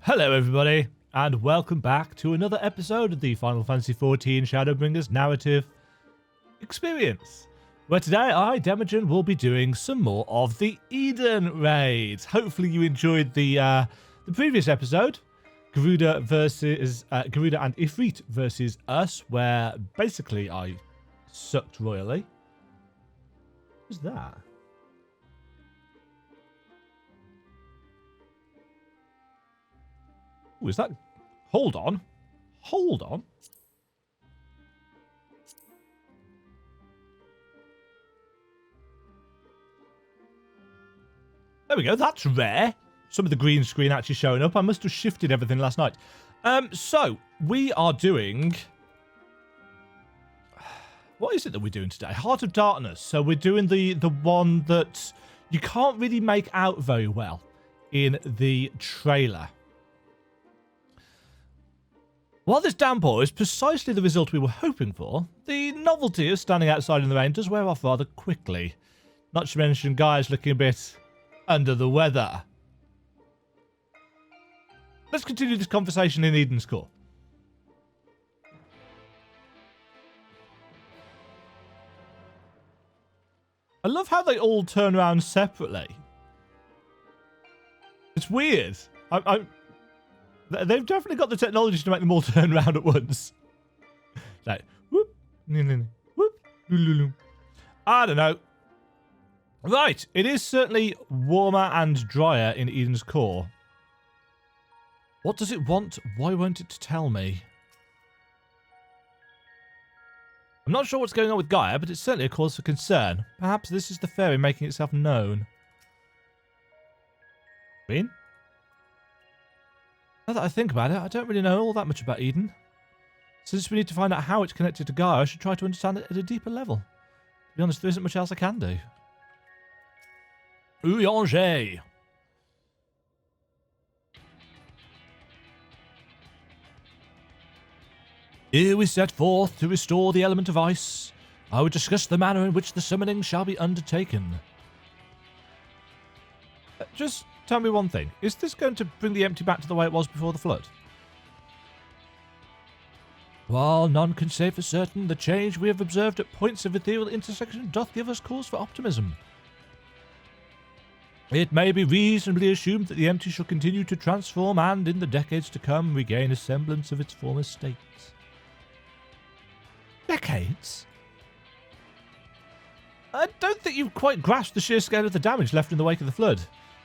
Hello everybody, and welcome back to another episode of the Final Fantasy XIV Shadowbringers narrative experience, where today I, Demajen, will be doing some more of the Eden raids. Hopefully you enjoyed the previous episode, Garuda and Ifrit versus us, where basically I sucked royally. What's that? Ooh, is that... Hold on. Hold on. There we go. That's rare. Some of the green screen actually showing up. I must have shifted everything last night. So, we are doing... What is it that we're doing today? Heart of Darkness. So we're doing the one that you can't really make out very well in the trailer. While this downpour is precisely the result we were hoping for, the novelty of standing outside in the rain does wear off rather quickly. Not to mention guys looking a bit under the weather. Let's continue this conversation in Eden's Core. I love how they all turn around separately. It's weird. They've definitely got the technology to make them all turn around at once. Like, whoop, whoop, I don't know. Right, it is certainly warmer and drier in Eden's Core. What does it want? Why won't it tell me? I'm not sure what's going on with Gaia, but it's certainly a cause for concern. Perhaps this is the fairy making itself known. Green? Now that I think about it, I don't really know all that much about Eden. Since we need to find out how it's connected to Gaia, I should try to understand it at a deeper level. To be honest, there isn't much else I can do. Ouyanger! Here we set forth to restore the element of ice. I would discuss the manner in which the summoning shall be undertaken. Just tell me one thing. Is this going to bring the empty back to the way it was before the flood? While none can say for certain, the change we have observed at points of ethereal intersection doth give us cause for optimism. It may be reasonably assumed that the empty shall continue to transform and, in the decades to come, regain a semblance of its former state. Decades? I don't think you've quite grasped the sheer scale of the damage left in the wake of the flood.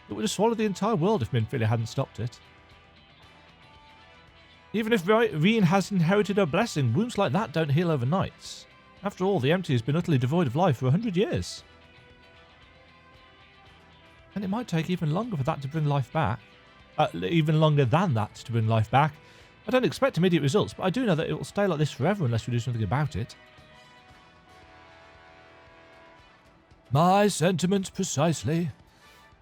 It would have swallowed the entire world if Minfilia hadn't stopped it. Even if Reen has inherited her blessing, wounds like that don't heal overnight. After all, the empty has been utterly devoid of life for 100 years. And it might take even longer for that to bring life back. Even longer than that to bring life back. I don't expect immediate results, but I do know that it will stay like this forever unless we do something about it. My sentiments precisely.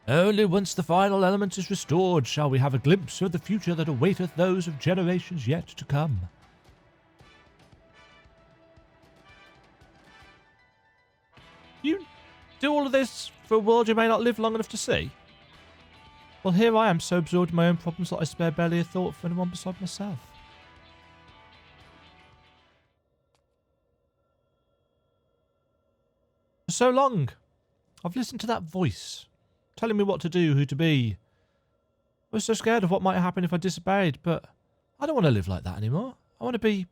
Only once the final element is restored shall we have a glimpse of the future that awaiteth those of generations yet to come. You do all of this for a world you may not live long enough to see? Well, here I am so absorbed in my own problems that I spare barely a thought for anyone beside myself. For so long, I've listened to that voice, telling me what to do, who to be. I was so scared of what might happen if I disobeyed, but I don't want to live like that anymore. I want to be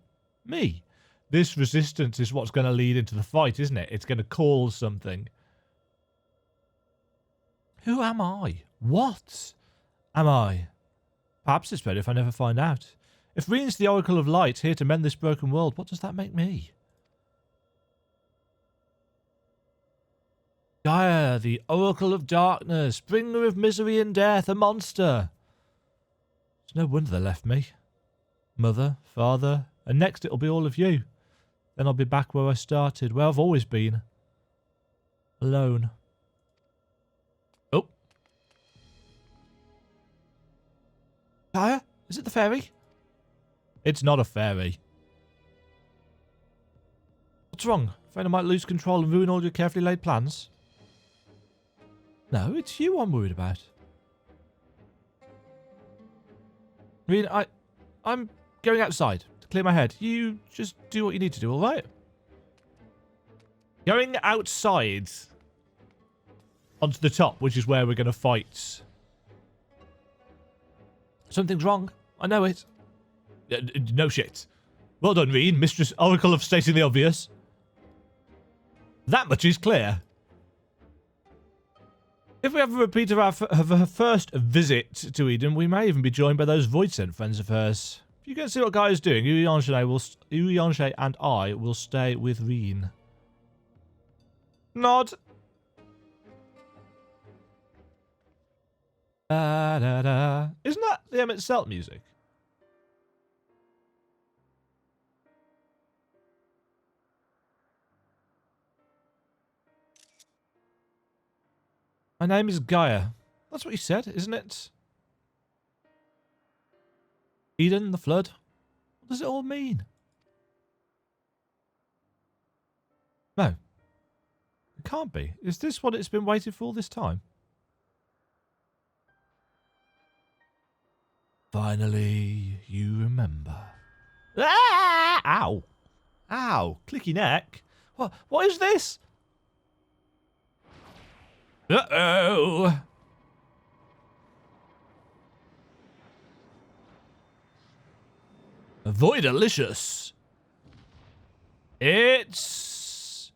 me. This resistance is what's going to lead into the fight, isn't it? It's going to cause something. Who am I? What am I? Perhaps it's better if I never find out. If Reen's the Oracle of Light here to mend this broken world, what does that make me? Gaia, the Oracle of Darkness, bringer of misery and death, a monster. It's no wonder they left me. Mother, father, and next it'll be all of you. Then I'll be back where I started, where I've always been. Alone. Oh. Gaia? Is it the fairy? It's not a fairy. What's wrong? Afraid I might lose control and ruin all your carefully laid plans? No, it's you I'm worried about. Reen, I'm going outside to clear my head. You just do what you need to do, all right? Going outside onto the top, which is where we're going to fight. Something's wrong. I know it. No shit. Well done, Reen, Mistress Oracle of stating the obvious. That much is clear. If we have a repeat of her first visit to Eden, we may even be joined by those Void-sent friends of hers. If you can see what Guy is doing, Urianshe and I will stay with Reen. Nod. Da, da, da. Isn't that the Emmett Selt music? My name is Gaia. That's what you said, isn't it? Eden, the flood. What does it all mean? No. It can't be. Is this what it's been waiting for all this time? Finally, you remember. Ah! Ow. Ow. Clicky neck. What is this? Uh-oh. Voidalicious. It's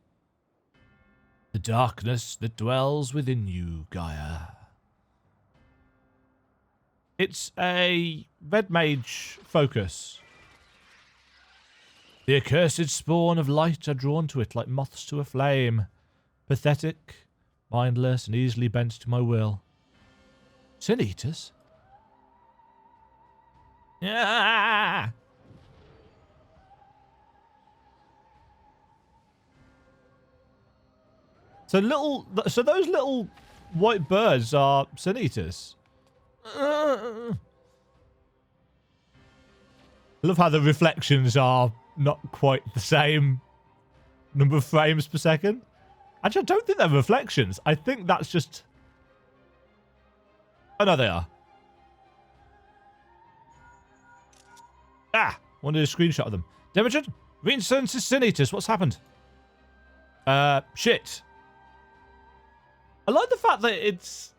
the darkness that dwells within you, Gaia. It's a red mage focus. The accursed spawn of light are drawn to it like moths to a flame. Pathetic, mindless, and easily bent to my will. Sin eaters? Ah! So those little white birds are sin eaters. I love how the reflections are not quite the same number of frames per second. Actually, I don't think they're reflections. I think that's just... Oh, no, they are. Ah! Wanted a screenshot of them. Demajen, reincenses sin eaters. What's happened? Shit. I like the fact that it's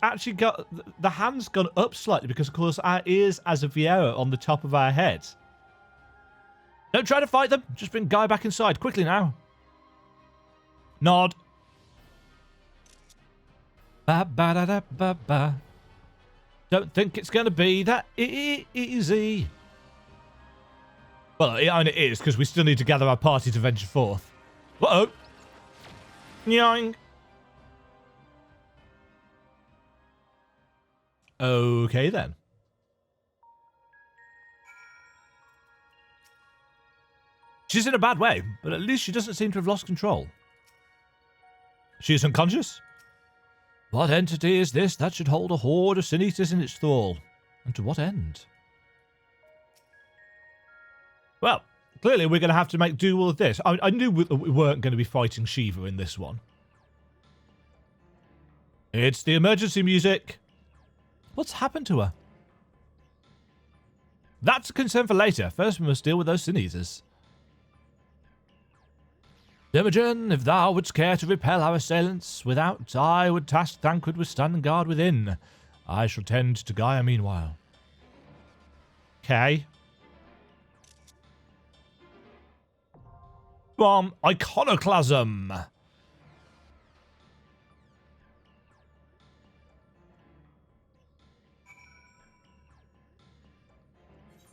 actually got... The hand's gone up slightly because, of course, our ears as a Viera on the top of our head. Don't try to fight them. Just bring Guy back inside. Quickly now. Nod. Ba ba da da ba ba. Don't think it's going to be that easy. Well, it is, because we still need to gather our party to venture forth. Uh-oh. Nyang. Okay, then. She's in a bad way, but at least she doesn't seem to have lost control. She is unconscious? What entity is this that should hold a horde of sin eaters in its thrall? And to what end? Well, clearly we're going to have to make do with this. I knew we weren't going to be fighting Shiva in this one. It's the emergency music. What's happened to her? That's a concern for later. First we must deal with those sin eaters. Demajen, if thou wouldst care to repel our assailants, without I would task Thancred with standing guard within. I shall tend to Gaia meanwhile. Okay. From Iconoclasm.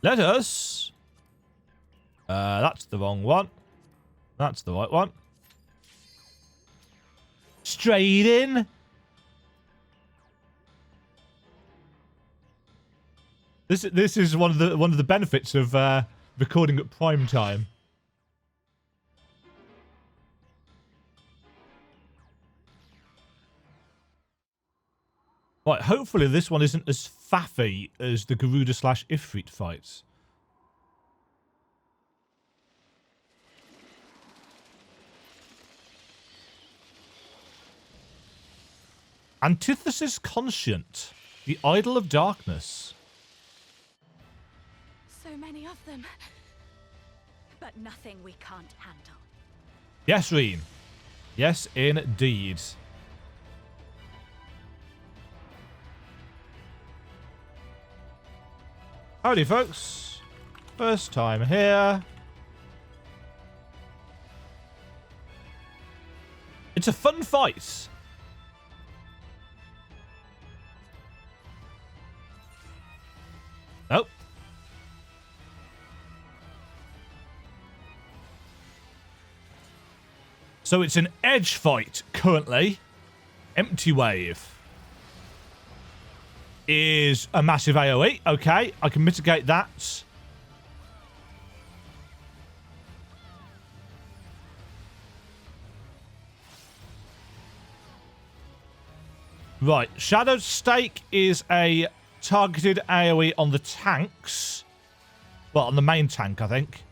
Let us... that's the wrong one. That's the right one. Straight in. This is one of the benefits of recording at prime time. Right, hopefully this one isn't as faffy as the Garuda / Ifrit fights. Antithesis Conscient, the Idol of Darkness. love them, but nothing we can't handle. Yes, Reen. Yes, indeed. Howdy, folks. First time here. It's a fun fight. Oh. So it's an edge fight currently. Empty Wave is a massive AoE. Okay, I can mitigate that. Right, Shadow's Stake is a targeted AoE on the tanks. Well, on the main tank, I think.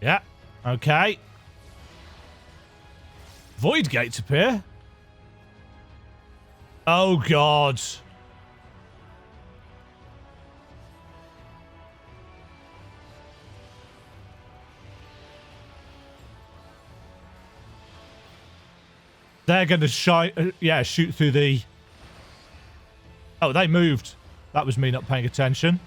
Yeah, okay. Void gates appear. Oh, God. They're going to shoot through the... Oh, they moved. That was me not paying attention.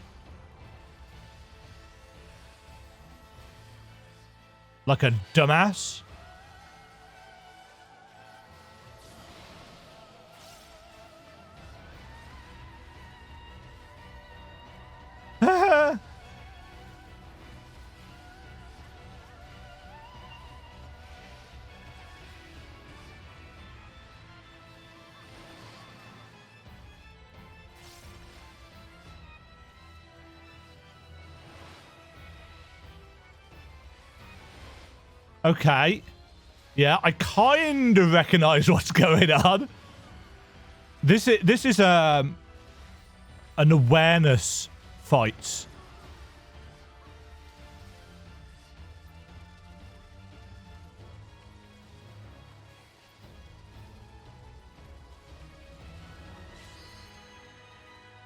Like a dumbass. Okay. Yeah, I kind of recognize what's going on. This is an awareness fight.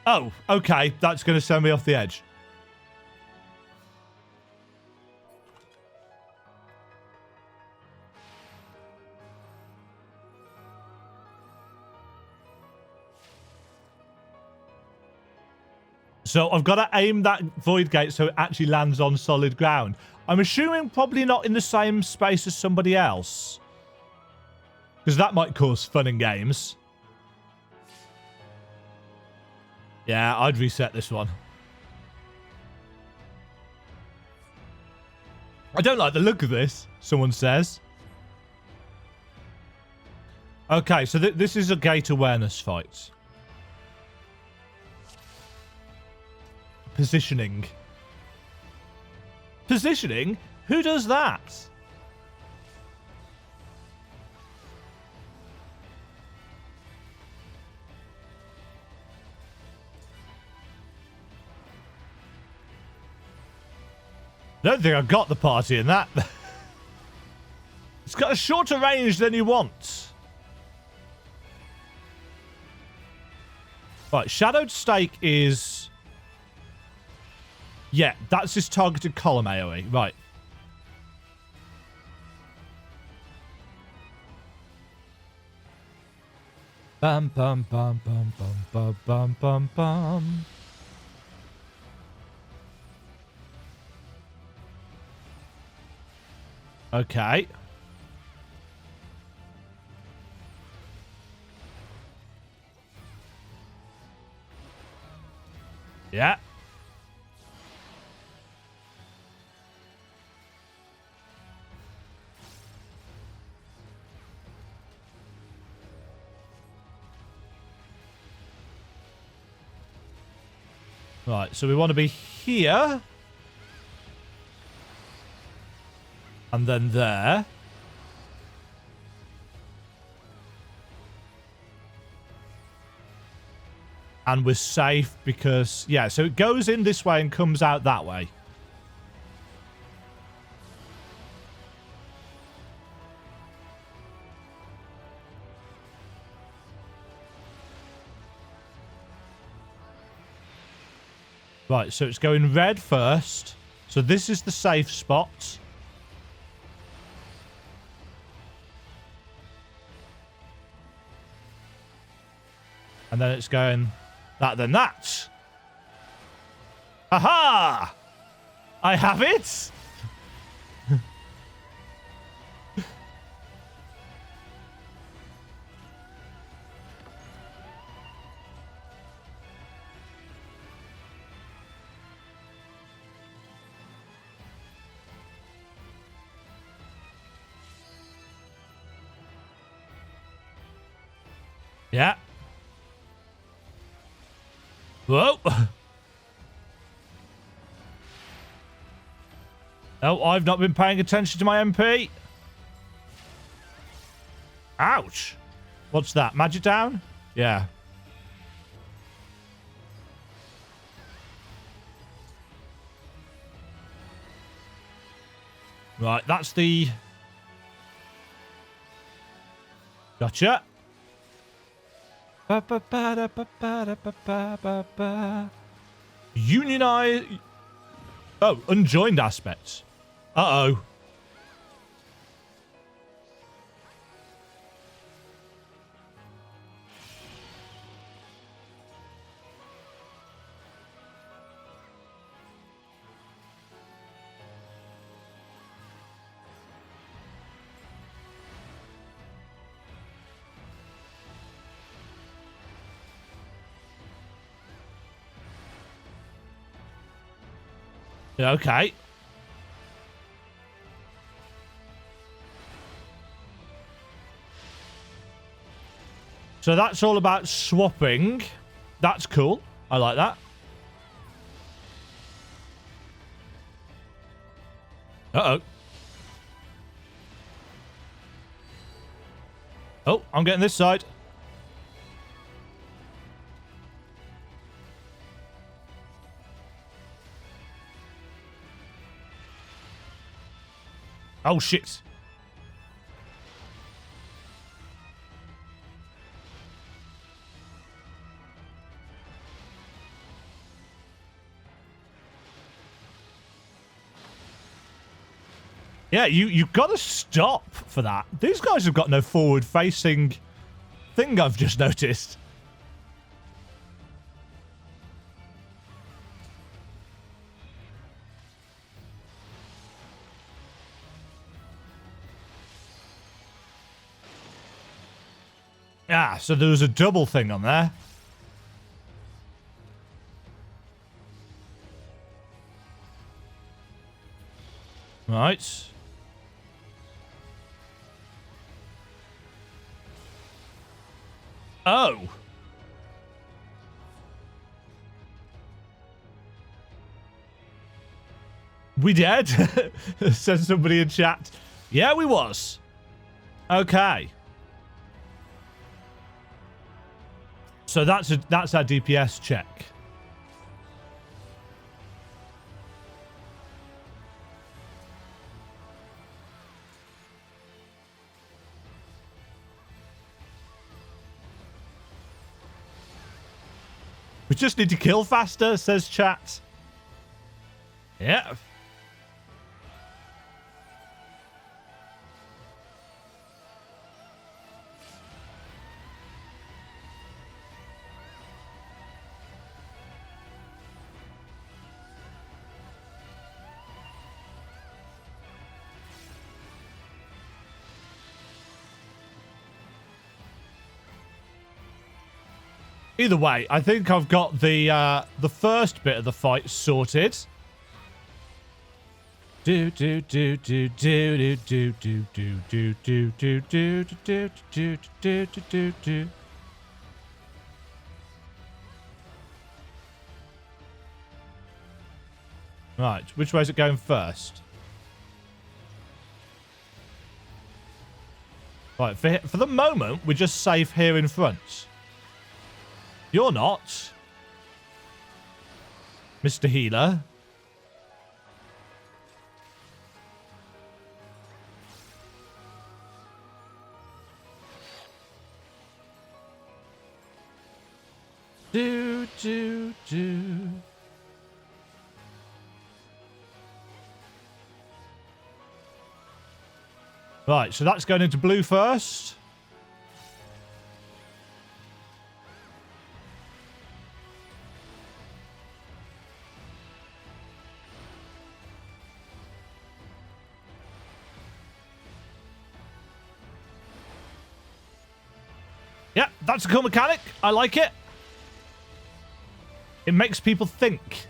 Oh, okay. That's going to send me off the edge. So I've got to aim that void gate so it actually lands on solid ground. I'm assuming probably not in the same space as somebody else. Because that might cause fun and games. Yeah, I'd reset this one. I don't like the look of this, someone says. Okay, so this is a gate awareness fight. Positioning. Positioning? Who does that? I don't think I got the party in that. It's got a shorter range than you want. Right, Shadowed Stake is... Yeah, that's his targeted column AoE. Right. Bum bum bum bum bum bum bum bum bum. Okay. Yeah. Right, so we want to be here. And then there. And we're safe because, yeah, so it goes in this way and comes out that way. Right, so it's going red first. So this is the safe spot. And then it's going that, then that. Aha! I have it! Yeah. Whoa. Oh, I've not been paying attention to my MP. Ouch. What's that? Magic down? Yeah. Right, that's the... Gotcha. Unionize... Oh, unjoined aspects. Uh-oh. Yeah, okay. So that's all about swapping. That's cool. I like that. Uh-oh. Oh, I'm getting this side. Oh, shit. Yeah, you've got to stop for that. These guys have got no forward-facing thing, I've just noticed. Ah, so there was a double thing on there. Right. Oh. We dead? Said somebody in chat. Yeah, we was. Okay. So that's our DPS check. We just need to kill faster, says chat. Yeah. Either way, I think I've got the first bit of the fight sorted. Do do do do do do do do do do do do do do do do do. Right, which way is it going first? Right, for the moment, we're just safe here in front. You're not. Mr. Healer. Do. Right, so that's going into blue first. Yeah, that's a cool mechanic. I like it. It makes people think.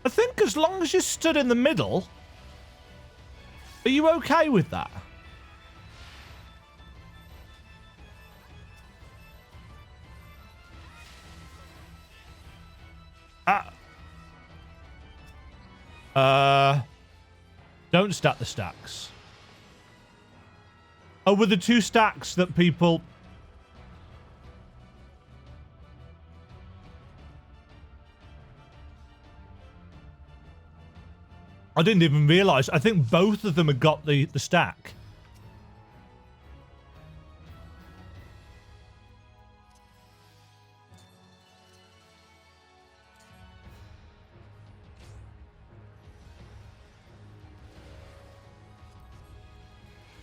I think as long as you stood in the middle, are you okay with that? Don't stack the stacks. Oh, were the 2 stacks that people... I didn't even realise. I think both of them had got the stack.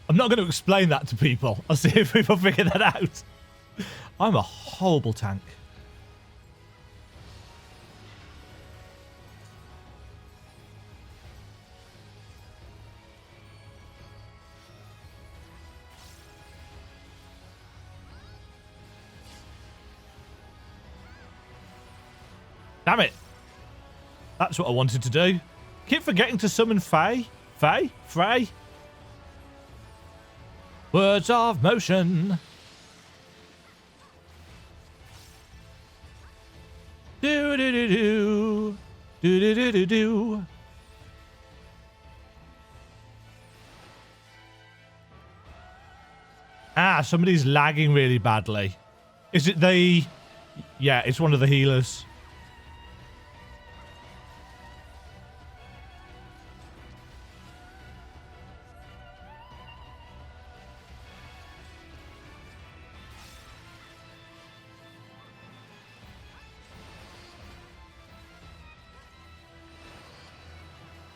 I'm not going to explain that to people. I'll see if people figure that out. I'm a horrible tank. Damn it. That's what I wanted to do. Keep forgetting to summon Faye. Faye? Frey? Words of motion. Do do do do. Do do do do do. Ah, somebody's lagging really badly. Is it the... Yeah, it's one of the healers.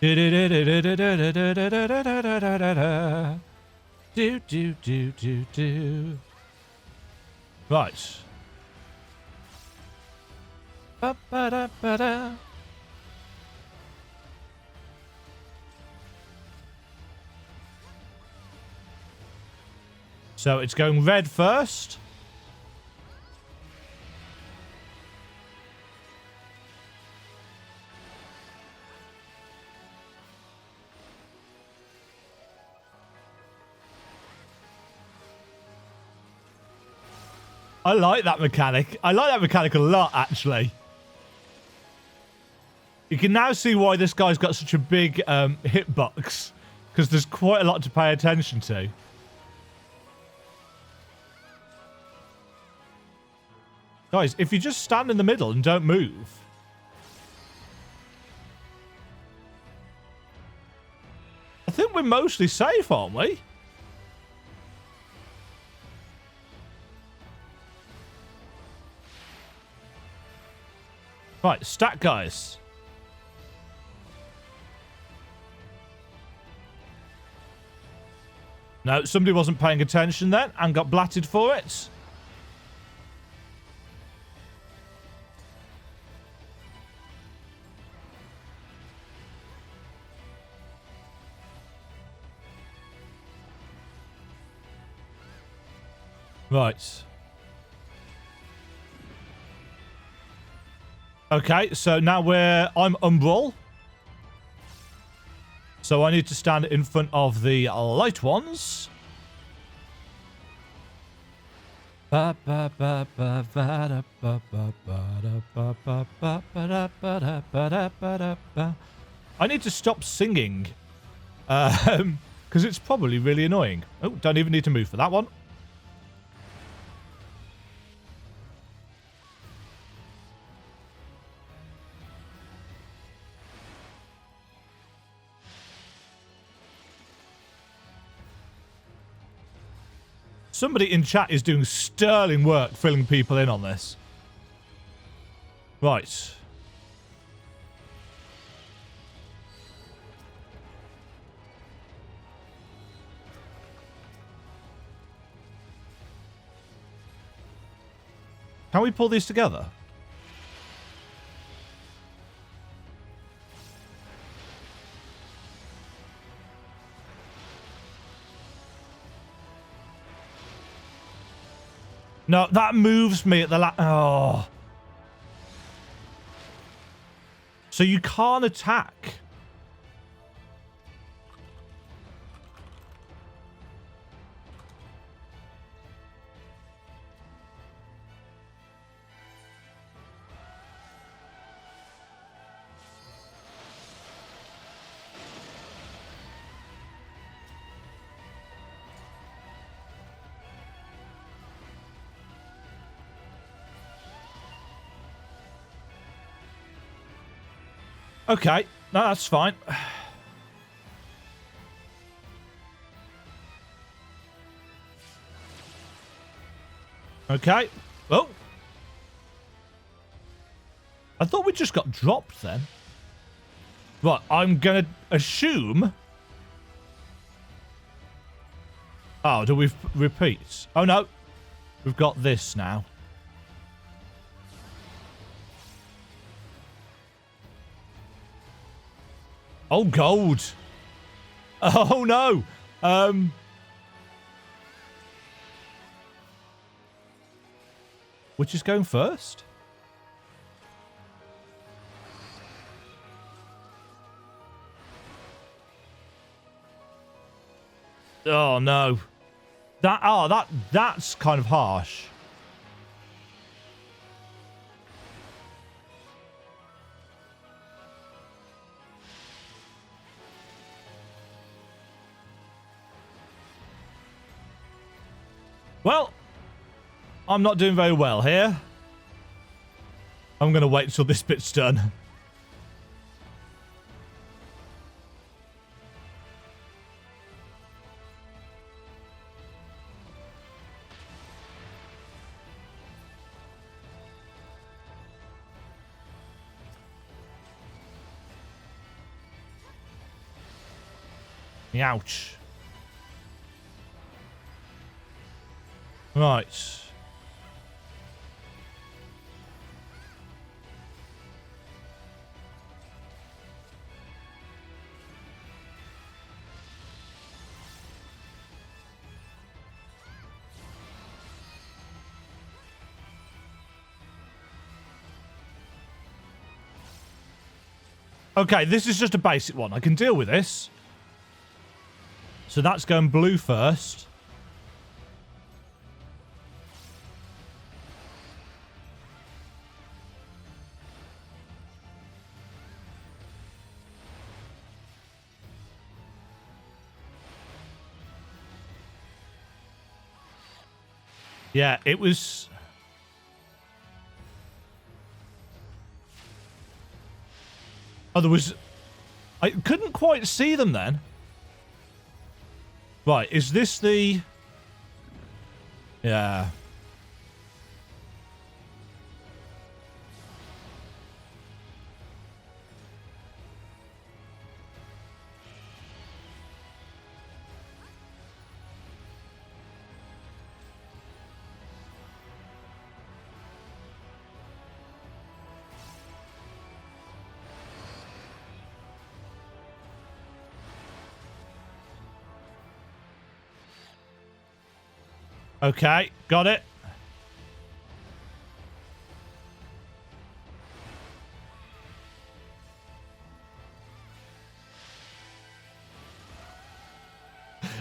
Do do do do do do do do do do do do do. Right. Ba ba da ba da. So it's going red first. I like that mechanic. I like that mechanic a lot, actually. You can now see why this guy's got such a big hitbox, because there's quite a lot to pay attention to. Guys, if you just stand in the middle and don't move... I think we're mostly safe, aren't we? Right, stack, guys. No, somebody wasn't paying attention then and got blatted for it. Right. Okay, so now I'm Umbral. So I need to stand in front of the light ones. I need to stop singing. Because it's probably really annoying. Oh, don't even need to move for that one. Somebody in chat is doing sterling work filling people in on this. Right. Can we pull these together? No, that moves me at the oh. So you can't attack. Okay, no, that's fine. Okay. Oh. I thought we just got dropped then. Right, I'm going to assume... Oh, do we repeat? Oh, no. We've got this now. Oh, gold. Oh, no. Which is going first? Oh, no. That's kind of harsh. Well, I'm not doing very well here. I'm going to wait until this bit's done. Ouch. Right. Okay, this is just a basic one. I can deal with this. So that's going blue first. Yeah, it was... Oh, there was... I couldn't quite see them then. Right, is this the... Yeah. Okay, got it.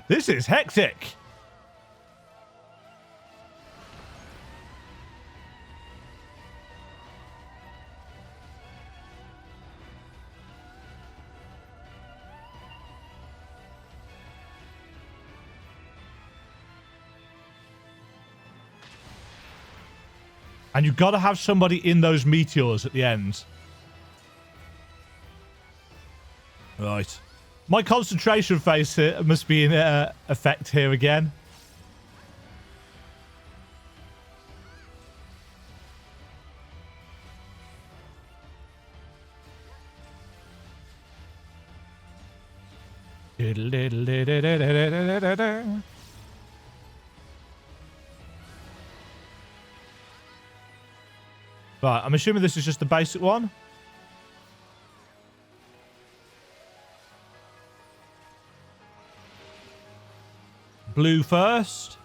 This is hectic. And you've got to have somebody in those meteors at the end. Right. My concentration phase here must be in effect here again. Right, I'm assuming this is just the basic one. Blue first.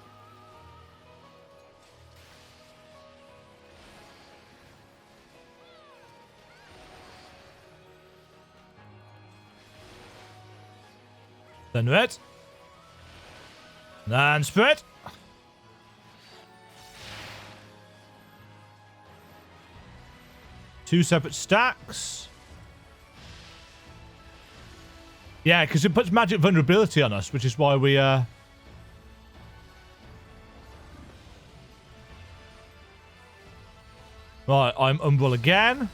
Then red. Then spread. Two separate stacks. Yeah, because it puts magic vulnerability on us, which is why we Right, I'm Umbral again.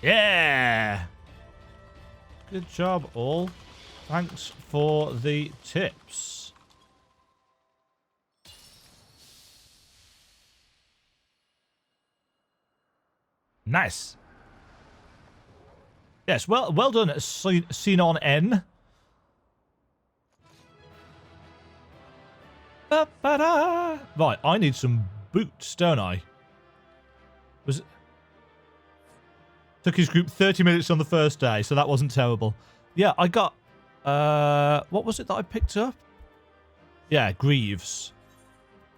Yeah. Good job, all. Thanks for the tips. Nice. Yes, well done, Sinon N. Right, I need some boots, don't I? Was it? Took his group 30 minutes on the first day, so that wasn't terrible. Yeah, I got... what was it that I picked up? Yeah, Greaves.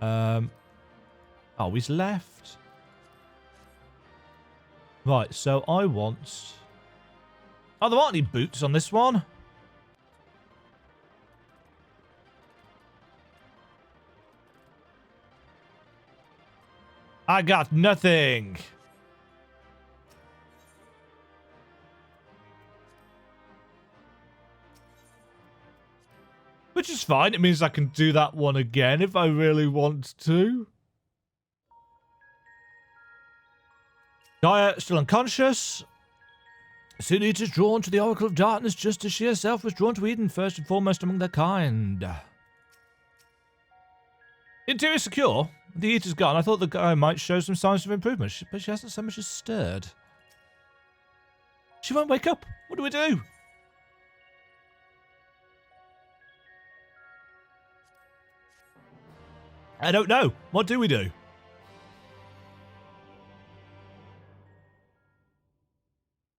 Oh, he's left. Right, so I want... Oh, there aren't any boots on this one. I got nothing. Which is fine. It means I can do that one again if I really want to. Gaia still unconscious. Sunit is drawn to the Oracle of Darkness just as she herself was drawn to Eden, first and foremost among their kind. Interior secure. The heat is gone. I thought the guy might show some signs of improvement, but she hasn't so much as stirred. She won't wake up. What do we do? I don't know. What do we do?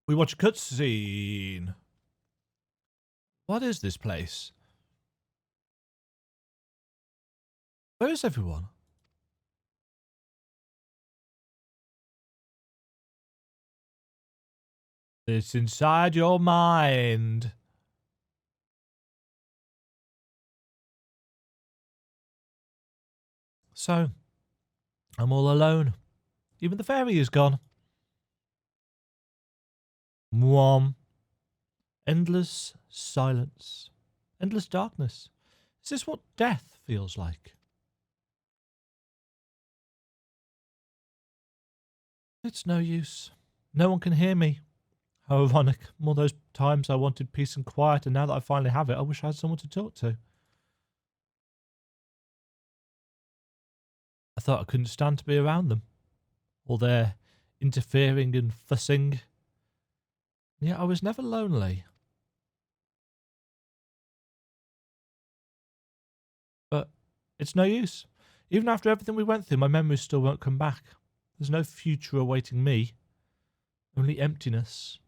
We watch a cutscene. What is this place? Where is everyone? It's inside your mind. So, I'm all alone. Even the fairy is gone. Mwom. Endless silence. Endless darkness. Is this what death feels like? It's no use. No one can hear me. How ironic. All those times I wanted peace and quiet, and now that I finally have it, I wish I had someone to talk to. I thought I couldn't stand to be around them. All their interfering and fussing. Yet I was never lonely. But it's no use. Even after everything we went through, my memories still won't come back. There's no future awaiting me. Only emptiness.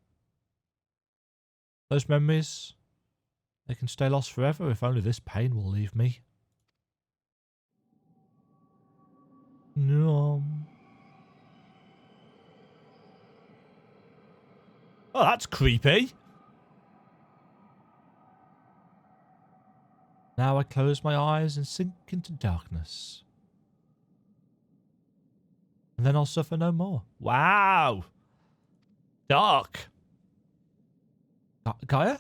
Those memories, they can stay lost forever if only this pain will leave me. No. Oh, that's creepy. Now I close my eyes and sink into darkness. And then I'll suffer no more. Wow. Dark. Gaia?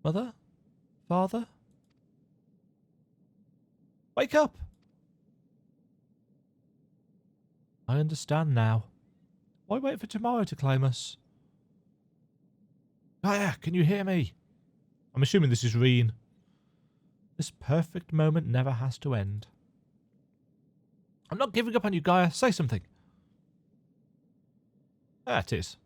Mother? Father? Wake up! I understand now. Why wait for tomorrow to claim us? Gaia, can you hear me? I'm assuming this is Reen. This perfect moment never has to end. I'm not giving up on you, Gaia. Say something. There it is.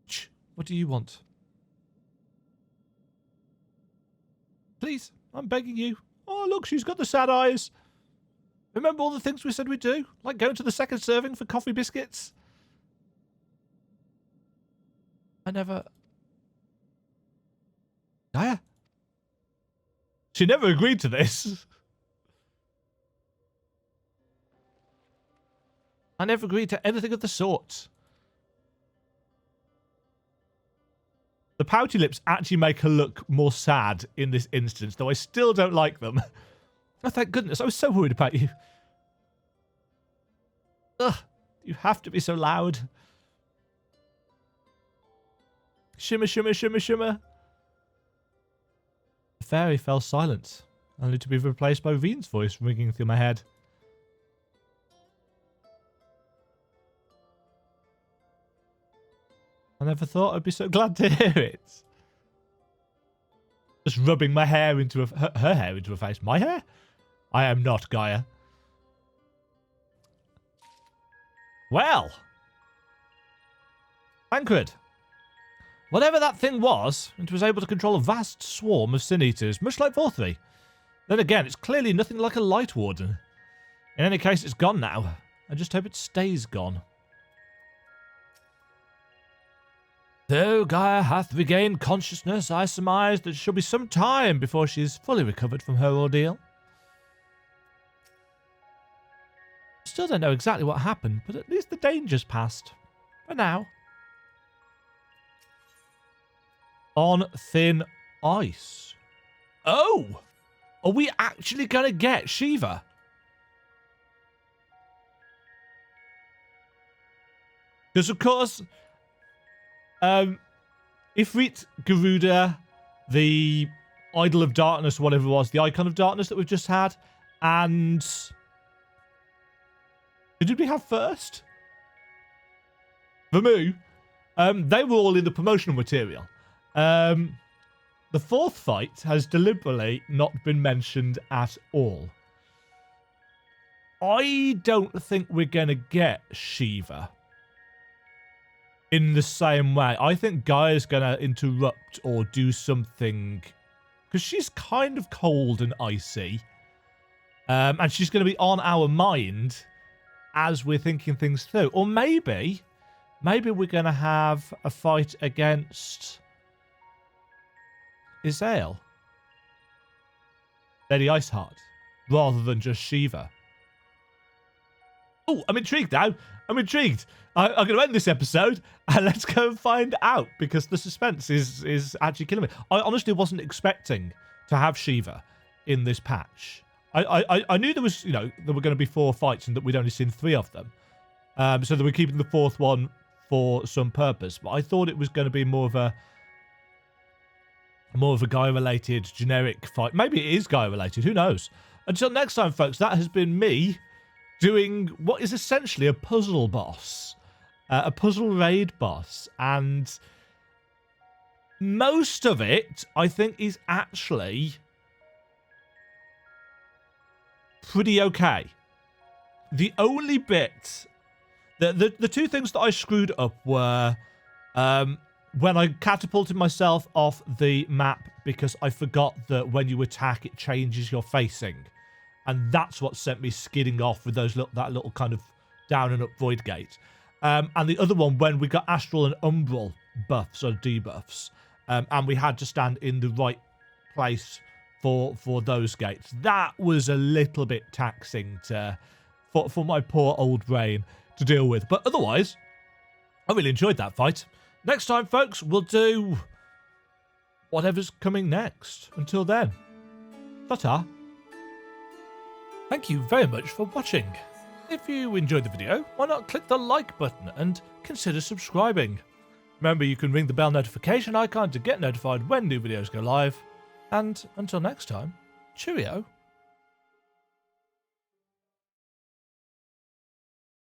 Shh. What do you want? Please, I'm begging you. Oh, look, she's got the sad eyes. Remember all the things we said we'd do? Like going to the second serving for coffee biscuits? I never... Gaia? She never agreed to this. I never agreed to anything of the sort. The pouty lips actually make her look more sad in this instance, though I still don't like them. Oh, thank goodness. I was so worried about you. Ugh. You have to be so loud. Shimmer, shimmer, shimmer, shimmer. The fairy fell silent, only to be replaced by Reen's voice ringing through my head. I never thought I'd be so glad to hear it. Just rubbing my hair into her hair into her face. My hair? I am not Gaia. Well. Tancred. Whatever that thing was, it was able to control a vast swarm of Sin Eaters, much like Vorthri. Then again, it's clearly nothing like a Light Warden. In any case, it's gone now. I just hope it stays gone. Though Gaia hath regained consciousness, I surmise that it shall be some time before she is fully recovered from her ordeal. Still don't know exactly what happened, but at least the danger's passed. For now. On thin ice. Oh! Are we actually going to get Shiva? Because, of course, Ifrit, Garuda, the Idol of Darkness, whatever it was, the Icon of Darkness that we've just had, and... Who did we have first? Vamu. They were all in the promotional material. The fourth fight has deliberately not been mentioned at all. I don't think we're going to get Shiva in the same way. I think Gaia's going to interrupt or do something, because she's kind of cold and icy. And she's going to be on our mind as we're thinking things through. Or maybe we're going to have a fight against Isael, Lady Iceheart, rather than just Shiva. Oh, I'm intrigued now. I'm intrigued. I'm going to end this episode and let's go and find out, because the suspense is actually killing me. I honestly wasn't expecting to have Shiva in this patch. I knew there was, there were going to be 4 fights and that we'd only seen 3 of them. So they were keeping the 4th one for some purpose. But I thought it was going to be more of a Gaia-related generic fight. Maybe it is Gaia-related. Who knows? Until next time, folks, that has been me doing what is essentially a puzzle boss. A puzzle raid boss. And most of it, I think, is actually pretty okay. The only bit... The 2 things that I screwed up were... when I catapulted myself off the map because I forgot that when you attack, it changes your facing. And that's what sent me skidding off with that little kind of down and up void gate. And the other one, when we got astral and umbral buffs or debuffs, and we had to stand in the right place for those gates. That was a little bit taxing for my poor old brain to deal with. But otherwise, I really enjoyed that fight. Next time, folks, we'll do whatever's coming next. Until then, ta-ta. Thank you very much for watching. If you enjoyed the video, why not click the like button and consider subscribing. Remember, you can ring the bell notification icon to get notified when new videos go live. And until next time, cheerio.